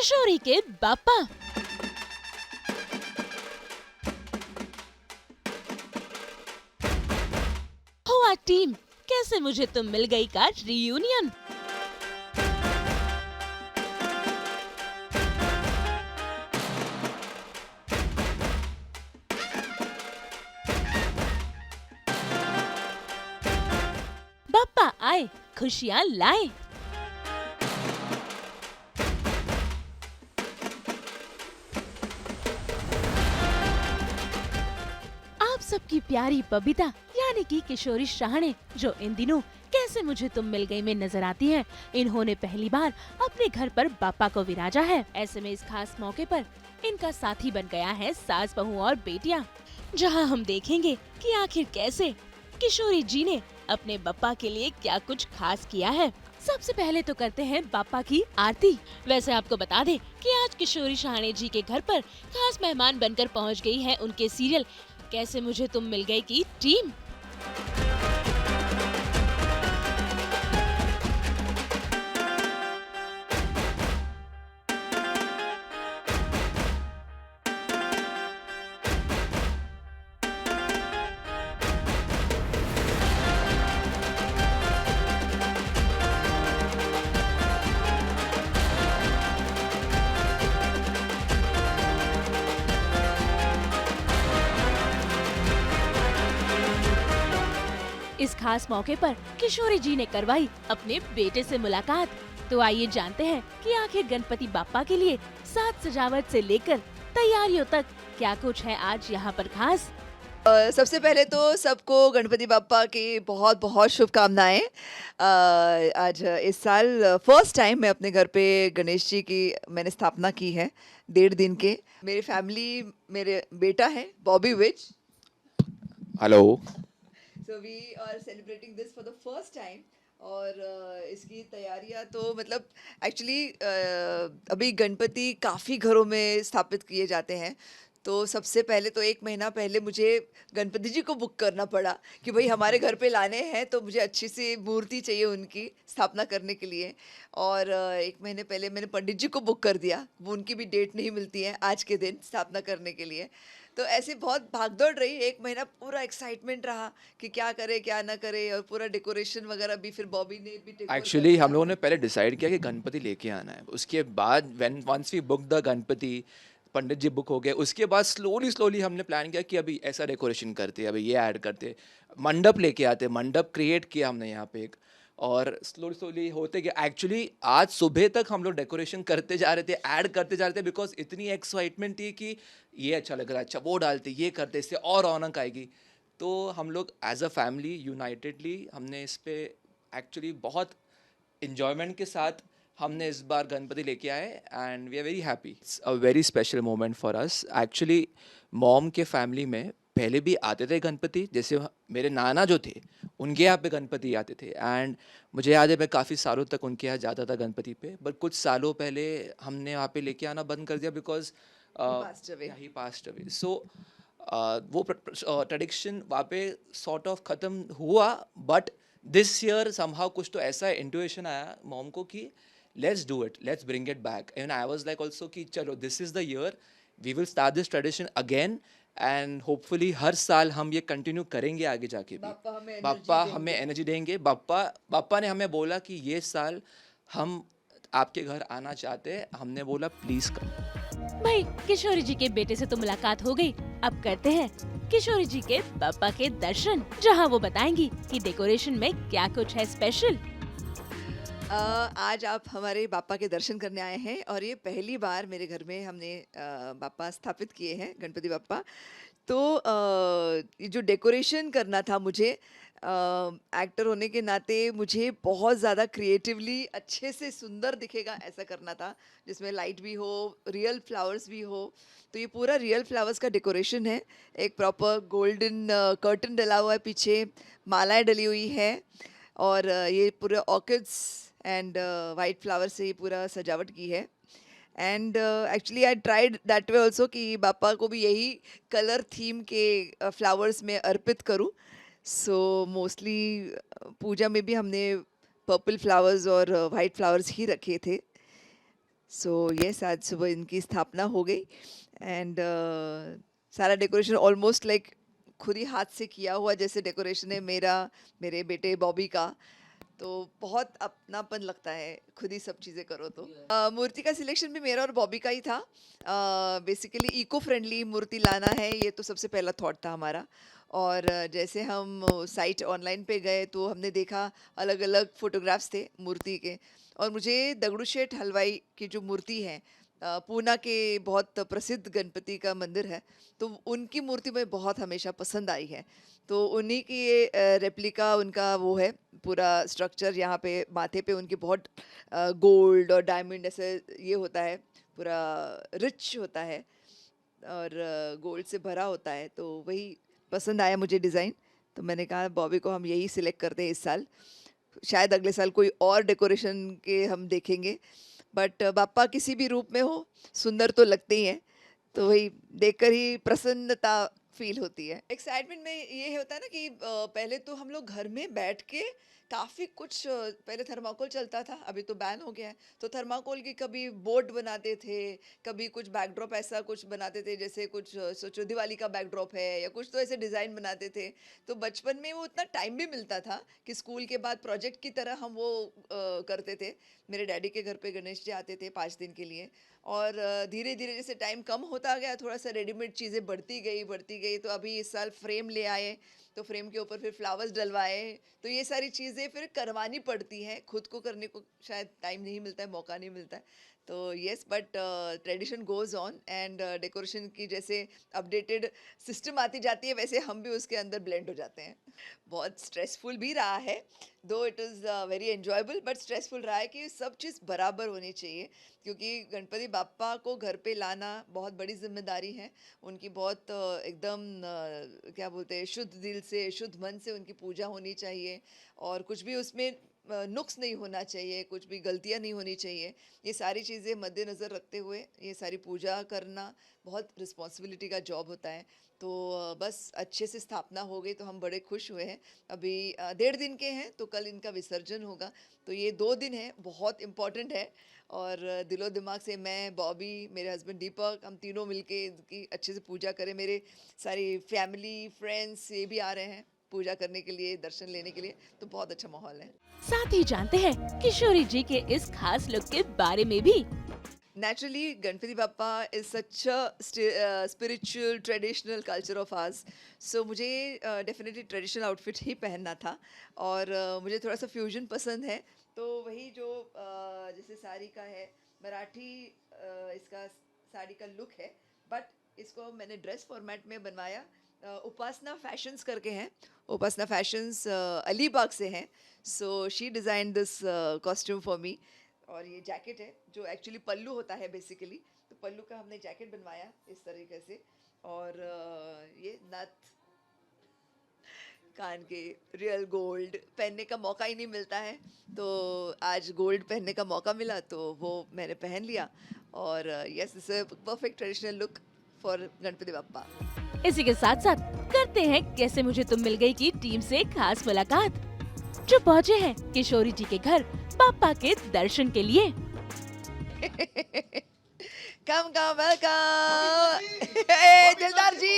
किशोरी के बापा। हुआ टीम कैसे मुझे तुम मिल गई का रियूनियन। बापा आए, खुशियां लाए। आप सबकी प्यारी बबीता यानी कि किशोरी शाहणे, जो इन दिनों कैसे मुझे तुम मिल गई में नजर आती है, इन्होंने पहली बार अपने घर पर बापा को विराजा है। ऐसे में इस खास मौके पर इनका साथी बन गया है सास बहू और बेटियां, जहां हम देखेंगे कि आखिर कैसे किशोरी जी ने अपने बप्पा के लिए क्या कुछ खास किया है। सबसे पहले तो करते हैं बापा की आरती। वैसे आपको बता दें कि आज किशोरी शाहणे जी के घर पर खास मेहमान बनकर पहुंच गई है उनके सीरियल कैसे मुझे तुम मिल गई की टीम। इस खास मौके पर किशोरी जी ने करवाई अपने बेटे से मुलाकात। तो आइए जानते हैं कि आखिर गणपति बाप्पा के लिए साज सजावट से लेकर तैयारियों तक क्या कुछ है आज यहाँ पर खास। सबसे पहले तो सबको गणपति बाप्पा की बहुत बहुत शुभकामनाएं। आज इस साल फर्स्ट टाइम मैं अपने घर पे गणेश जी की मैंने स्थापना की है 1.5 दिन के। मेरी फैमिली, मेरे बेटा है बॉबी विच, hello. So we are celebrating this for the first time. और इसकी तैयारियां तो मतलब एक्चुअली अभी गणपति काफ़ी घरों में स्थापित किए जाते हैं, तो सबसे पहले तो 1 महीना पहले मुझे गणपति जी को बुक करना पड़ा कि भाई हमारे घर पे लाने हैं, तो मुझे अच्छी सी मूर्ति चाहिए उनकी स्थापना करने के लिए। और 1 महीने पहले मैंने पंडित जी को बुक कर दिया, वो उनकी भी डेट नहीं मिलती है आज के दिन स्थापना करने के लिए। तो ऐसे बहुत भागदौड़ रही, 1 महीना पूरा एक्साइटमेंट रहा कि क्या करे क्या ना करे, और पूरा डेकोरेशन वगैरह भी फिर बॉबी ने भी टेक ओवर कर एक्चुअली दिया। हम लोगों ने पहले डिसाइड किया कि गणपति लेके आना है। उसके बाद when once we book the Ganpati, pandit ji book हो गए, उसके बाद स्लोली स्लोली हमने प्लान किया कि अभी ऐसा डेकोरेशन करते, अभी ये ऐड करते, मंडप लेके आते, मंडप क्रिएट किया हमने यहाँ पे एक, और स्लोली स्लोली होते गया। एक्चुअली आज सुबह तक हम लोग डेकोरेशन करते जा रहे थे, ऐड करते जा रहे थे, बिकॉज इतनी एक्साइटमेंट थी कि ये अच्छा लग रहा है, अच्छा वो डालते, ये करते, इससे और रौनक आएगी। तो हम लोग एज अ फैमिली यूनाइटेडली हमने इस पे एक्चुअली बहुत इन्जॉयमेंट के साथ हमने इस बार गणपति लेके आए, and we are very happy. It's a very special moment for us. Actually mom के फैमिली में पहले भी आते थे गणपति, जैसे मेरे नाना जो थे उनके यहाँ पे गणपति आते थे, एंड मुझे याद है मैं काफ़ी सालों तक उनके यहाँ जाता था गणपति पे, बट कुछ सालों पहले हमने वहाँ पे लेके आना बंद कर दिया because passed away. He passed away. So वो ट्रेडिशन वहाँ पे सॉर्ट ऑफ ख़त्म हुआ, बट दिस ईयर समहाउ कुछ तो ऐसा इंट्यूशन आया मॉम को कि let's do it, let's bring it back. And I was like also कि चलो this is the year, we will start this tradition again, and hopefully हर साल हम ये कंटिन्यू करेंगे आगे जाके भी। बाप्पा हमें energy बाप्पा देंगे। हमें एनर्जी देंगे। बाप्पा ने हमें बोला कि ये साल हम आपके घर आना चाहते हैं। हमने बोला प्लीज़ करो। भाई किशोरी जी के बेटे से तो मुलाकात हो गई, अब करते हैं किशोरी जी के पापा के दर्शन, जहां वो बताएंगी कि डेकोरेशन में क्या कुछ है स्पेशल। आज आप हमारे बाप्पा के दर्शन करने आए हैं, और ये पहली बार मेरे घर में हमने बाप्पा स्थापित किए हैं, गणपति बाप्पा। तो ये जो डेकोरेशन करना था मुझे, एक्टर होने के नाते मुझे बहुत ज़्यादा क्रिएटिवली अच्छे से सुंदर दिखेगा ऐसा करना था, जिसमें लाइट भी हो, रियल फ्लावर्स भी हो। तो ये पूरा रियल फ्लावर्स का डेकोरेशन है, एक प्रॉपर गोल्डन कर्टन डला हुआ है, पीछे मालाएं डली हुई है, और ये पूरे ऑर्किड्स एंड वाइट फ्लावर से ये पूरा सजावट की है। And actually I tried that way also कि बापा को भी यही कलर थीम के फ्लावर्स में अर्पित करूं। सो मोस्टली पूजा में भी हमने पर्पल फ्लावर्स और वाइट फ्लावर्स ही रखे थे। सो यस, आज सुबह इनकी स्थापना हो गई एंड सारा डेकोरेशन ऑलमोस्ट लाइक खुद ही हाथ से किया हुआ जैसे डेकोरेशन है मेरा, मेरे बेटे बॉबी का। तो बहुत अपनापन लगता है खुद ही सब चीज़ें करो तो। मूर्ति का सिलेक्शन भी मेरा और बॉबी का ही था। बेसिकली इको फ्रेंडली मूर्ति लाना है, ये तो सबसे पहला थॉट था हमारा। और जैसे हम साइट ऑनलाइन पे गए तो हमने देखा अलग अलग फोटोग्राफ्स थे मूर्ति के, और मुझे दगड़ू शेठ हलवाई की जो मूर्ति है, पूना के बहुत प्रसिद्ध गणपति का मंदिर है, तो उनकी मूर्ति मुझे बहुत हमेशा पसंद आई है। तो उन्हीं की ये रेप्लिका उनका वो है पूरा स्ट्रक्चर, यहाँ पे माथे पे उनके बहुत गोल्ड और डायमंड ऐसे ये होता है, पूरा रिच होता है और गोल्ड से भरा होता है, तो वही पसंद आया मुझे डिज़ाइन। तो मैंने कहा बॉबी को हम यही सिलेक्ट करते हैं इस साल, शायद अगले साल कोई और डेकोरेशन के हम देखेंगे, बट बापा किसी भी रूप में हो सुंदर तो लगते ही हैं, तो वही देखकर ही प्रसन्नता फील होती है। एक्साइटमेंट में ये होता है ना कि पहले तो हम लोग घर में बैठ के काफ़ी कुछ पहले थर्माकोल चलता था, अभी तो बैन हो गया है, तो थर्माकोल की कभी बोर्ड बनाते थे, कभी कुछ बैकड्रॉप ऐसा कुछ बनाते थे, जैसे कुछ सोचो दिवाली का बैकड्रॉप है या कुछ, तो ऐसे डिज़ाइन बनाते थे। तो बचपन में वो उतना टाइम भी मिलता था कि स्कूल के बाद प्रोजेक्ट की तरह हम वो करते थे। मेरे डैडी के घर पे गणेश जी आते थे 5 दिन के लिए, और धीरे धीरे जैसे टाइम कम होता गया थोड़ा सा रेडीमेड चीज़ें बढ़ती गई, तो अभी इस साल फ्रेम ले आए, तो फ्रेम के ऊपर फिर फ्लावर्स डलवाए, तो ये सारी चीज़ें फिर करवानी पड़ती हैं, खुद को करने को शायद टाइम नहीं मिलता है, मौका नहीं मिलता है। तो yes, but tradition goes on and decoration की जैसे अपडेटेड सिस्टम आती जाती है, वैसे हम भी उसके अंदर ब्लेंड हो जाते हैं। बहुत स्ट्रेसफुल भी रहा है, दो it is very enjoyable, but stressful रहा है कि सब चीज़ बराबर होनी चाहिए, क्योंकि गणपति बाप्पा को घर पे लाना बहुत बड़ी जिम्मेदारी है। उनकी बहुत एकदम क्या बोलते हैं, शुद्ध दिल से शुद्ध मन से उनकी पूजा होनी चाहिए, और कुछ भी उसमें नुक्स नहीं होना चाहिए, कुछ भी गलतियाँ नहीं होनी चाहिए। ये सारी चीज़ें मद्देनज़र रखते हुए ये सारी पूजा करना बहुत रिस्पॉन्सिबिलिटी का जॉब होता है। तो बस अच्छे से स्थापना हो गई तो हम बड़े खुश हुए हैं। अभी 1.5 दिन के हैं, तो कल इनका विसर्जन होगा, तो ये 2 दिन हैं, बहुत इम्पॉर्टेंट है। और दिलो दिमाग से मैं, बॉबी, मेरे हस्बैंड दीपक, हम तीनों मिलके इनकी अच्छे से पूजा करें। मेरे सारी फैमिली फ्रेंड्स ये भी आ रहे हैं पूजा करने के लिए, दर्शन लेने के लिए, तो बहुत अच्छा माहौल है। साथ ही जानते हैं किशोरी जी के इस खास लुक के बारे में भी। Naturally, Ganpati Bappa is such a spiritual, traditional culture of ours. So मुझे डेफिनेटली ट्रेडिशनल आउटफिट ही पहनना था, और मुझे थोड़ा सा फ्यूजन पसंद है, तो वही जो जैसे साड़ी का है, मराठी इसका साड़ी का लुक है, बट इसको मैंने ड्रेस फॉर्मेट में बनवाया। उपासना फैशंस करके हैं, उपासना फैशंस अलीबाग से हैं, so she design this costume for me. और ये जैकेट है जो एक्चुअली पल्लू होता है बेसिकली, तो पल्लू का हमने जैकेट बनवाया इस तरीके से, और ये नथ, कान के रियल गोल्ड पहनने का मौका ही नहीं मिलता है, तो आज गोल्ड पहनने का मौका मिला तो वो मैंने पहन लिया। और yes, this is perfect traditional look for Ganpati Bappa. इसी के साथ साथ करते हैं कैसे मुझे तुम मिल गई की टीम से खास मुलाकात, जो पहुँचे हैं किशोरी जी के घर पापा के दर्शन के लिए। कम वेलकम दिलदार जी,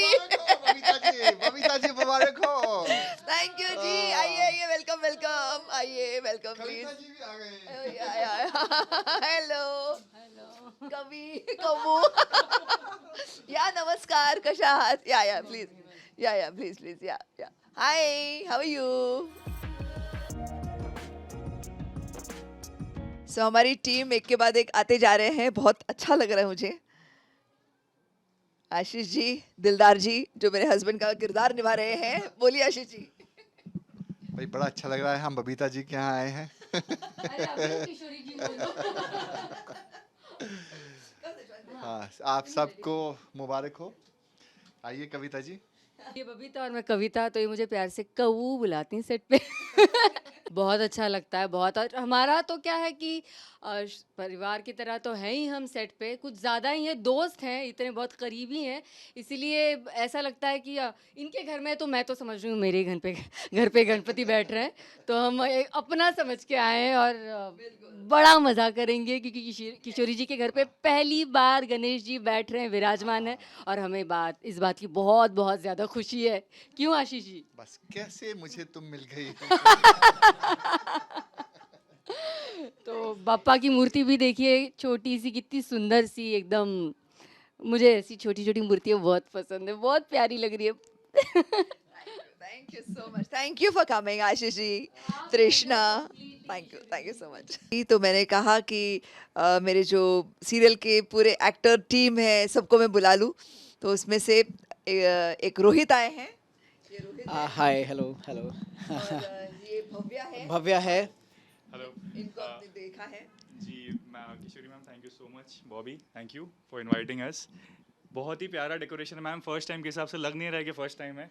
बबीता जी मुबारक हो। थैंक यू जी, आइए वेलकम वेलकम, आइए वेलकम प्लीज। कविता जी भी आ गए। हेलो कवी कमू या नमस्कार, कशा आहात? या प्लीज, या प्लीज या हाय, हाउ आर यू? सो हमारी टीम एक के बाद एक आते जा रहे हैं, बहुत अच्छा लग रहा है मुझे। आशीष जी, दिलदार जी जो मेरे हस्बैंड का किरदार निभा रहे हैं, बोलिए आशीष जी। भाई बड़ा अच्छा लग रहा है, हम बबीता जी के यहाँ आए हैं। हाँ, आप सबको मुबारक हो। आइए कविता जी। ये बबीता और मैं कविता, तो ये मुझे प्यार से कऊ बुलाती हैं सेट पे। बहुत अच्छा लगता है बहुत। और हमारा तो क्या है कि परिवार की तरह तो है ही हम सेट पे, कुछ ज़्यादा ही हैं, दोस्त हैं, इतने बहुत करीबी हैं, इसीलिए ऐसा लगता है कि इनके घर में तो मैं तो समझ रही हूँ मेरे घर पे गणपति बैठ रहे हैं, तो हम अपना समझ के आए हैं और बड़ा मज़ा करेंगे क्योंकि किशोरी जी के घर पे पहली बार गणेश जी बैठ रहे हैं, विराजमान है, और हमें इस बात की बहुत बहुत ज़्यादा खुशी है। क्यों आशीष जी? बस कैसे मुझे तुम मिल गई। तो बाप्पा की मूर्ति भी देखिए, छोटी सी, कितनी सुंदर सी एकदम। मुझे ऐसी छोटी छोटी मूर्तियाँ बहुत पसंद है, बहुत प्यारी लग रही है। Thank you so much, thank you for coming Ashish ji, Trishna, thank you so much. तो मैंने कहा कि मेरे जो सीरियल के पूरे एक्टर टीम है सबको मैं बुला लूं, तो उसमें से एक रोहित आए हैं, ये रोहित है, हाय हेलो हेलो और ये भव्या है, भव्या है। हेलो इनको आपने देखा है। जी ma'am, Kishori ma'am, thank you so much. Bobby, thank you for inviting us. बहुत ही प्यारा डेकोरेशन है मैम, फर्स्ट टाइम के हिसाब से लग नहीं रहा है कि फर्स्ट टाइम है।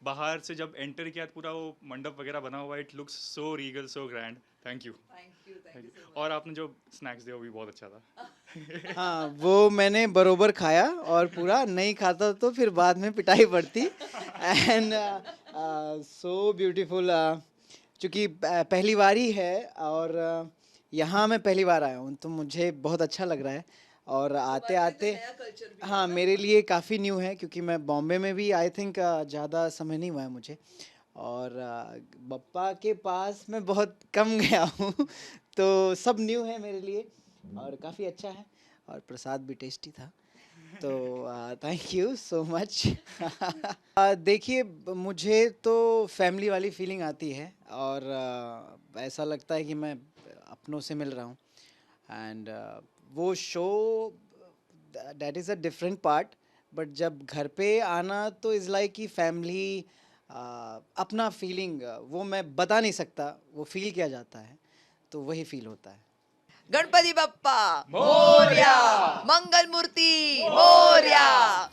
बाहर से जब एंटर किया पूरा वो मंडप वगैरह बना हुआ है, it looks so Regal, so grand. Thank you. Thank you. और आपने जो स्नैक्स दिया वो भी बहुत अच्छा था। हाँ, वो मैंने बरोबर खाया और पूरा नहीं खाता तो फिर बाद में पिटाई पड़ती। And so beautiful. चूँकि पहली बार ही है और यहाँ मैं पहली बार आया हूँ तो मुझे बहुत अच्छा लग रहा है। और आते आते हाँ, मेरे लिए काफ़ी न्यू है क्योंकि मैं बॉम्बे में भी आई थिंक ज़्यादा समय नहीं हुआ है मुझे, और बप्पा के पास मैं बहुत कम गया हूँ तो सब न्यू है मेरे लिए और काफ़ी अच्छा है, और प्रसाद भी टेस्टी था, तो थैंक यू सो मच। देखिए, मुझे तो फैमिली वाली फीलिंग आती है और ऐसा लगता है कि मैं अपनों से मिल रहा हूँ। एंड वो show that is a different part, but जब घर पे आना तो इज़ लाइक कि फैमिली, अपना फीलिंग वो मैं बता नहीं सकता, वो फील किया जाता है, तो वही फील होता है। गणपति बप्पा मोरया, मंगल मूर्ति मोरया।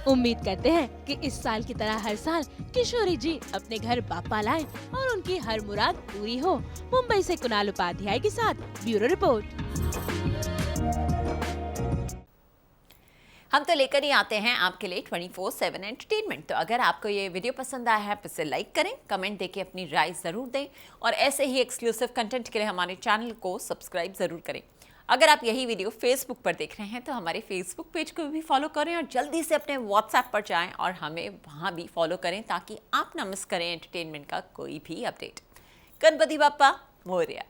उम्मीद करते हैं कि इस साल की तरह हर साल किशोरी जी अपने घर बाप्पा लाएं और उनकी हर मुराद पूरी हो। मुंबई से कुणाल उपाध्याय के साथ ब्यूरो रिपोर्ट। हम तो लेकर ही आते हैं आपके लिए 24/7 एंटरटेनमेंट। तो अगर आपको ये वीडियो पसंद आया है तो इसे लाइक करें, कमेंट देके अपनी राय ज़रूर दें, और ऐसे ही एक्सक्लूसिव कंटेंट के लिए हमारे चैनल को सब्सक्राइब ज़रूर करें। अगर आप यही वीडियो फेसबुक पर देख रहे हैं तो हमारे फेसबुक पेज को भी फॉलो करें, और जल्दी से अपने व्हाट्सएप पर जाएं और हमें वहाँ भी फॉलो करें ताकि आप ना मिस करें एंटरटेनमेंट का कोई भी अपडेट। गणपति बप्पा मोरया।